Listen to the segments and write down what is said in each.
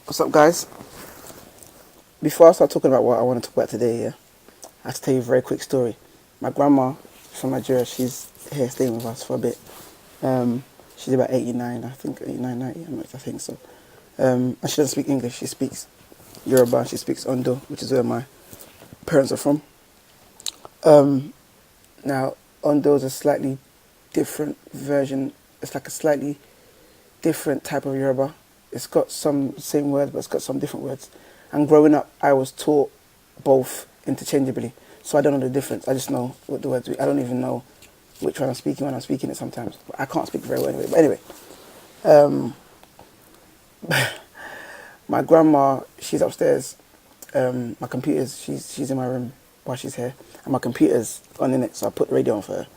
What's up, guys? Before I start talking about what I want to talk about today, I have to tell you a very quick story. My grandma from Nigeria, she's here staying with us for a bit. She's about 89, I think, 89, 90, I think so. And she doesn't speak English, she speaks Yoruba, she speaks Ondo, which is where my parents are from. Now, Ondo is a slightly different version, it's like a slightly different type of Yoruba. It's got some same words, but it's got some different words. And growing up, I was taught both interchangeably. So I don't know the difference. I just know what the words are. I don't even know which one I'm speaking when I'm speaking it sometimes. But I can't speak very well anyway. But anyway, my grandma, she's upstairs. My computer's, she's in my room while she's here. And my computer's on in it, so I put the radio on for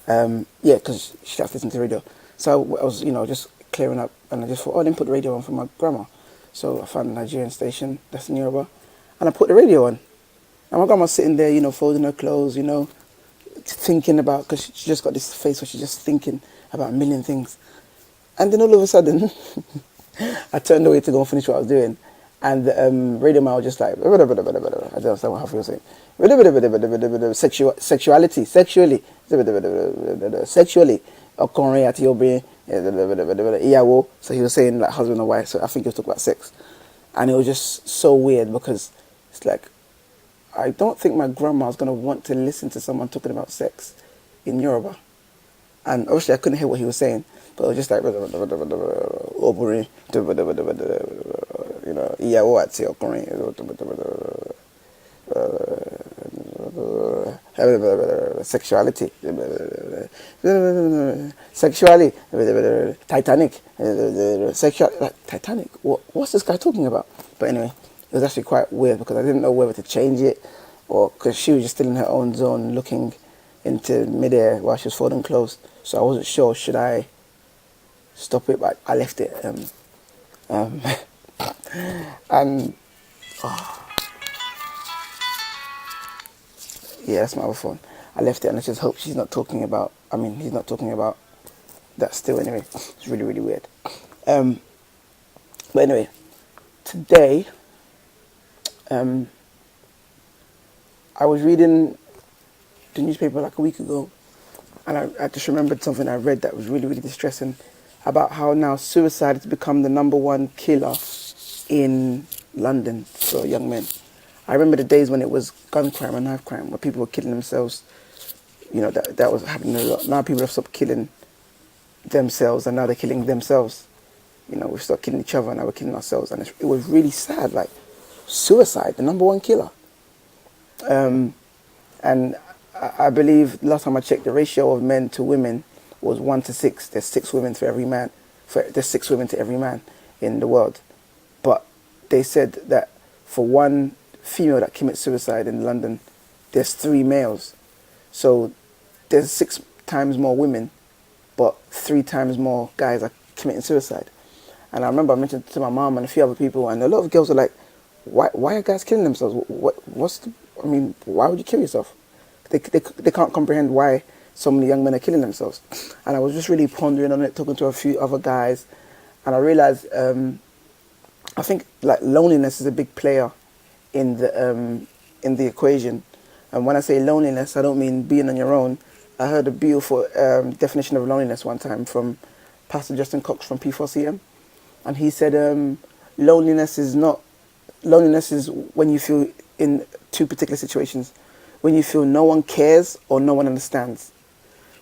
her. Because she has to listen to the radio. So I was, just clearing up, and I just thought, I didn't put the radio on for my grandma. So I found a Nigerian station that's in Yoruba, and I put the radio on. And my grandma's sitting there, folding her clothes, thinking about, because she just got this face where she's just thinking about a million things. And then all of a sudden, I turned away to go and finish what I was doing, and the radio man was just like, I don't understand what half he was saying. Sexuality, sexually, ọkùnrin àti obìnrin, ìyàwó. So he was saying like husband and wife. So I think he was talking about sex, and it was just so weird because it's like, I don't think my grandma's gonna want to listen to someone talking about sex in Yoruba. And obviously I couldn't hear what he was saying, but it was just like obìnrin, ìyàwó àti ọkùnrin. Sexuality, sexually, Titanic, Titanic. What's this guy talking about? But anyway, it was actually quite weird because I didn't know whether to change it or because she was just still in her own zone looking into midair while she was folding clothes. So I wasn't sure, should I stop it? But I left it. Yeah, that's my other phone. I left it and I just hope he's not talking about that still anyway. It's really, really weird. But anyway, today, I was reading the newspaper like a week ago, and I just remembered something I read that was really, really distressing about how now suicide has become the #1 killer in London for young men. I remember the days when it was gun crime and knife crime, where people were killing themselves. That was happening a lot. Now people have stopped killing themselves, and now they're killing themselves. We've stopped killing each other, and now we're killing ourselves. And it was really sad, like suicide, the #1 killer. And I believe last time I checked, the ratio of men to women was 1 to 6. There's 6 women for every man. There's 6 women to every man in the world. But they said that for one female that commits suicide in London, there's 3 males. So there's 6 times more women, but 3 times more guys are committing suicide. And I remember I mentioned it to my mom and a few other people, and a lot of girls were like, why are guys killing themselves? Why would you kill yourself? They can't comprehend why so many young men are killing themselves. And I was just really pondering on it, talking to a few other guys, and I realized I think like loneliness is a big player in the equation. And when I say loneliness, I don't mean being on your own. I heard a beautiful definition of loneliness one time from Pastor Justin Cox from P4CM, and he said loneliness is when you feel in 2 particular situations: when you feel no one cares or no one understands.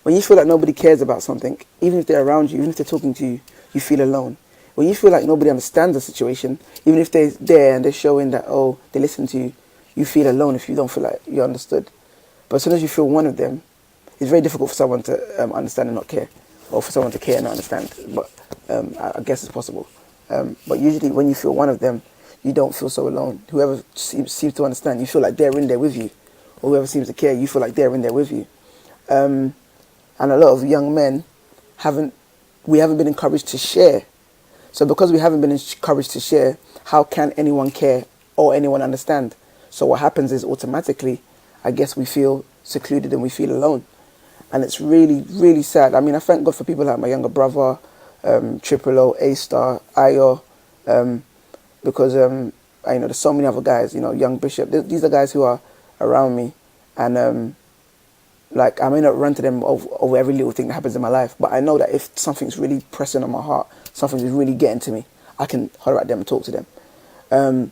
When you feel like nobody cares about something, even if they're around you, even if they're talking to you, you feel alone. When you feel like nobody understands the situation, even if they're there and they're showing that, they listen to you, you feel alone if you don't feel like you're understood. But as soon as you feel one of them, it's very difficult for someone to understand and not care, or for someone to care and not understand. But I guess it's possible. But usually when you feel one of them, you don't feel so alone. Whoever seems to understand, you feel like they're in there with you. Or whoever seems to care, you feel like they're in there with you. And a lot of young men haven't been encouraged to share. So because we haven't been encouraged to share, how can anyone care or anyone understand? So what happens is automatically, I guess we feel secluded and we feel alone. And it's really, really sad. I mean, I thank God for people like my younger brother, Triple O, A-Star, Ayo, because there's so many other guys, young Bishop. These are guys who are around me, and like I may not run to them over every little thing that happens in my life, but I know that if something's really pressing on my heart, something's really getting to me, I can holler at them and talk to them. And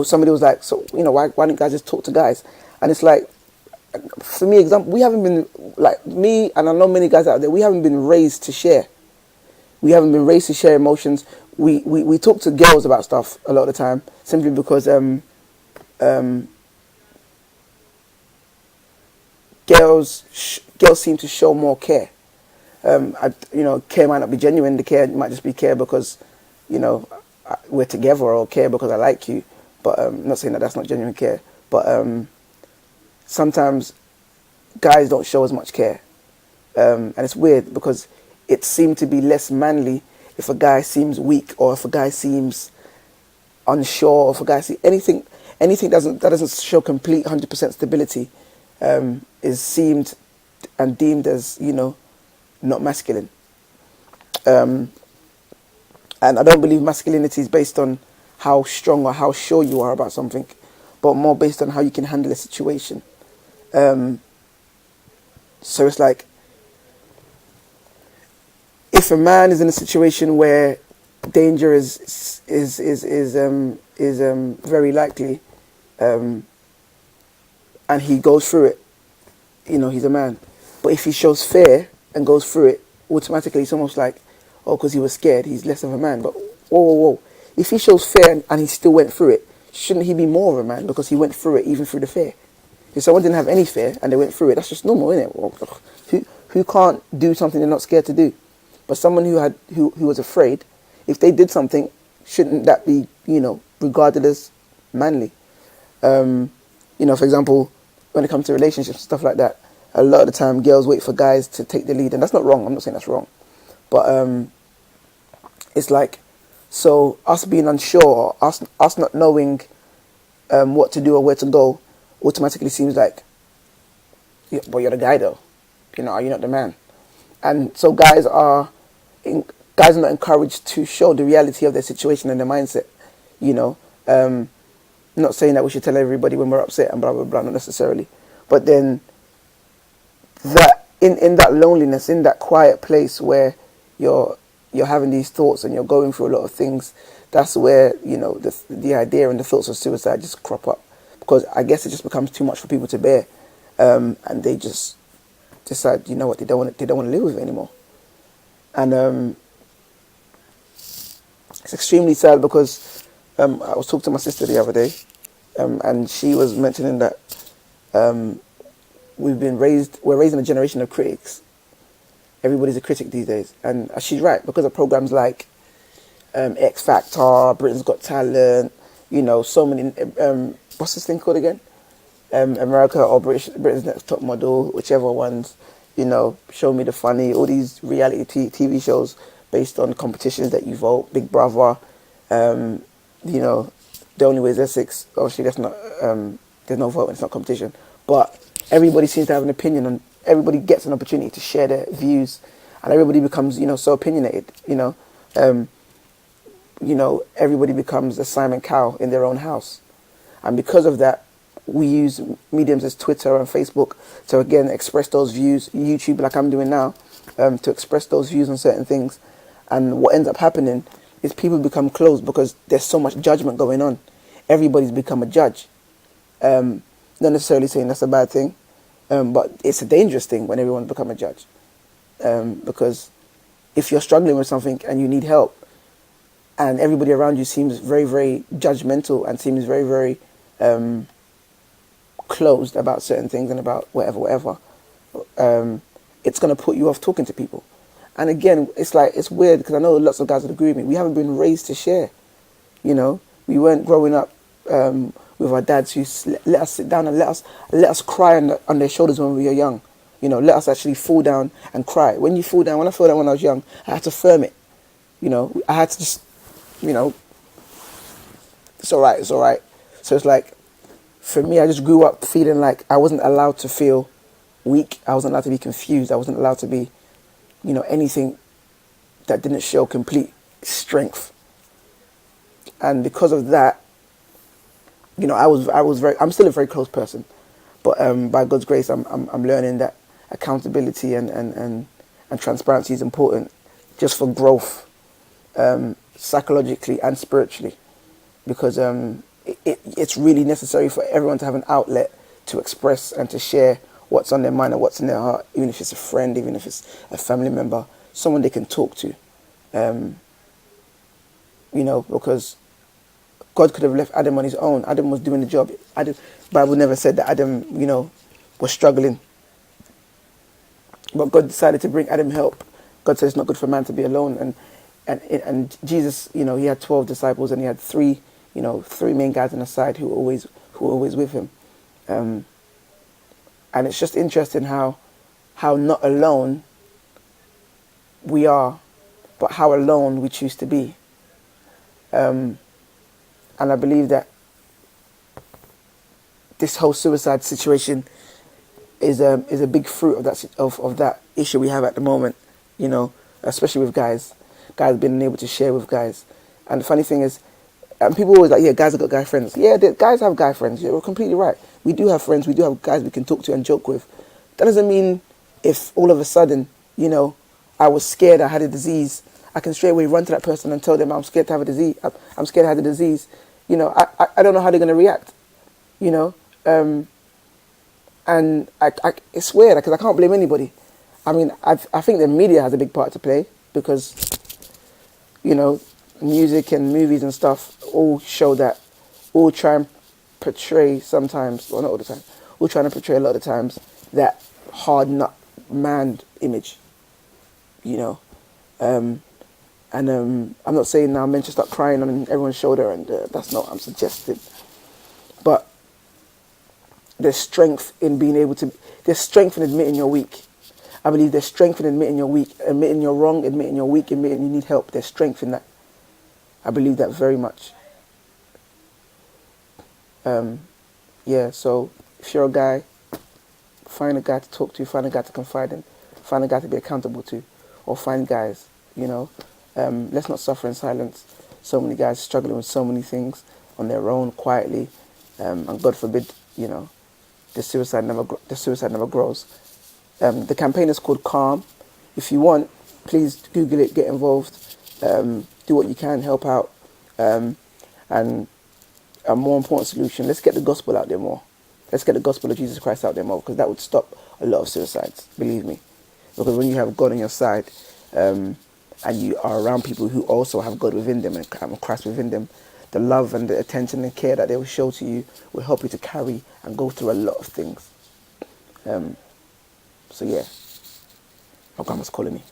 somebody was like, so why don't guys just talk to guys? And it's like, for me, example, we haven't been, like me, and I know many guys out there, we haven't been raised to share. We haven't been raised to share emotions. We talk to girls about stuff a lot of the time, simply because girls seem to show more care. Care might not be genuine. The care might just be care because, we're together, or care because I like you. But I'm not saying that that's not genuine care. But sometimes guys don't show as much care. And it's weird because it seems to be less manly if a guy seems weak, or if a guy seems unsure, or if a guy sees anything that doesn't show complete 100% stability is seemed and deemed as, not masculine. And I don't believe masculinity is based on how strong or how sure you are about something, but more based on how you can handle a situation. So it's like, if a man is in a situation where danger is very likely, and he goes through it, he's a man. But if he shows fear and goes through it, automatically it's almost like, because he was scared, he's less of a man. But whoa. If he shows fear and he still went through it, shouldn't he be more of a man because he went through it, even through the fear? If someone didn't have any fear and they went through it, that's just normal, isn't it? Well, who can't do something they're not scared to do? But someone who was afraid, if they did something, shouldn't that be, regarded as manly? For example, when it comes to relationships and stuff like that, a lot of the time girls wait for guys to take the lead, and that's not wrong. I'm not saying that's wrong, but it's like, so us being unsure, or us not knowing what to do or where to go, automatically seems like, but you're the guy though, are you not the man? And so guys are not encouraged to show the reality of their situation and their mindset. Not saying that we should tell everybody when we're upset and blah blah blah, not necessarily, but then that in that loneliness, in that quiet place where you're having these thoughts and you're going through a lot of things, that's where the idea and the thoughts of suicide just crop up, because I guess it just becomes too much for people to bear, and they just decide, they don't want to live with it anymore. And it's extremely sad because I was talking to my sister the other day, and she was mentioning that we're raised in a generation of critics. Everybody's a critic these days, and she's right, because of programs like X Factor, Britain's Got Talent, so many. What's this thing called again? America or Britain's Next Top Model, whichever ones. Show Me the Funny. All these reality TV shows based on competitions that you vote. Big Brother. The Only Way is Essex. Obviously, that's not. There's no vote. It's not competition. But everybody seems to have an opinion on. Everybody gets an opportunity to share their views, and everybody becomes, so opinionated. Everybody becomes a Simon Cowell in their own house, and because of that, we use mediums as Twitter and Facebook to again express those views. YouTube, like I'm doing now, to express those views on certain things. And what ends up happening is people become closed because there's so much judgment going on. Everybody's become a judge. Not necessarily saying that's a bad thing. But it's a dangerous thing when everyone's become a judge. Because if you're struggling with something and you need help, and everybody around you seems very, very judgmental and seems very, very closed about certain things and about whatever, it's going to put you off talking to people. And again, it's weird because I know lots of guys would agree with me. We haven't been raised to share. We weren't growing up with our dads who let us sit down and let us cry on their shoulders when we were young. Let us actually fall down and cry. When I fell down when I was young, I had to firm it. I had to just, it's all right. So it's like, for me, I just grew up feeling like I wasn't allowed to feel weak. I wasn't allowed to be confused. I wasn't allowed to be, anything that didn't show complete strength. And because of that, I'm still a very close person, but by God's grace, I'm learning that accountability and transparency is important, just for growth, psychologically and spiritually, because it's really necessary for everyone to have an outlet to express and to share what's on their mind and what's in their heart, even if it's a friend, even if it's a family member, someone they can talk to, because God could have left Adam on his own. Adam was doing the job. Bible never said that Adam, was struggling. But God decided to bring Adam help. God said it's not good for man to be alone. And Jesus, he had 12 disciples, and he had three main guys on the side who were always with him. And it's just interesting how not alone we are, but how alone we choose to be. And I believe that this whole suicide situation is a big fruit of that issue we have at the moment, especially with guys being able to share with guys. And the funny thing is, and people always like, yeah, guys have got guy friends. Yeah, guys have guy friends. You're completely right. We do have friends. We do have guys we can talk to and joke with. That doesn't mean if all of a sudden, I was scared I had a disease, I can straight away run to that person and tell them I'm scared to have a disease. I'm scared I had a disease. I don't know how they're going to react. And it's weird because I can't blame anybody. I mean, I think the media has a big part to play because, music and movies and stuff all show that, all try and portray sometimes, well, not all the time, all trying to portray a lot of the times that hard nut man image, And I'm not saying now men should start crying on everyone's shoulder, and that's not what I'm suggesting. But there's strength in there's strength in admitting you're weak. I believe there's strength in admitting you're weak, admitting you're wrong, admitting you're weak, admitting you need help. There's strength in that. I believe that very much. So if you're a guy, find a guy to talk to, find a guy to confide in, find a guy to be accountable to, or find guys, let's not suffer in silence. So many guys struggling with so many things on their own, quietly, and God forbid, the suicide never grows. The campaign is called Calm. If you want, please Google it, get involved, do what you can, help out, and a more important solution, let's get the gospel out there more. Let's get the gospel of Jesus Christ out there more, because that would stop a lot of suicides, believe me. Because when you have God on your side, and you are around people who also have God within them and Christ within them, the love and the attention and care that they will show to you will help you to carry and go through a lot of things. So yeah, my grandma's calling me.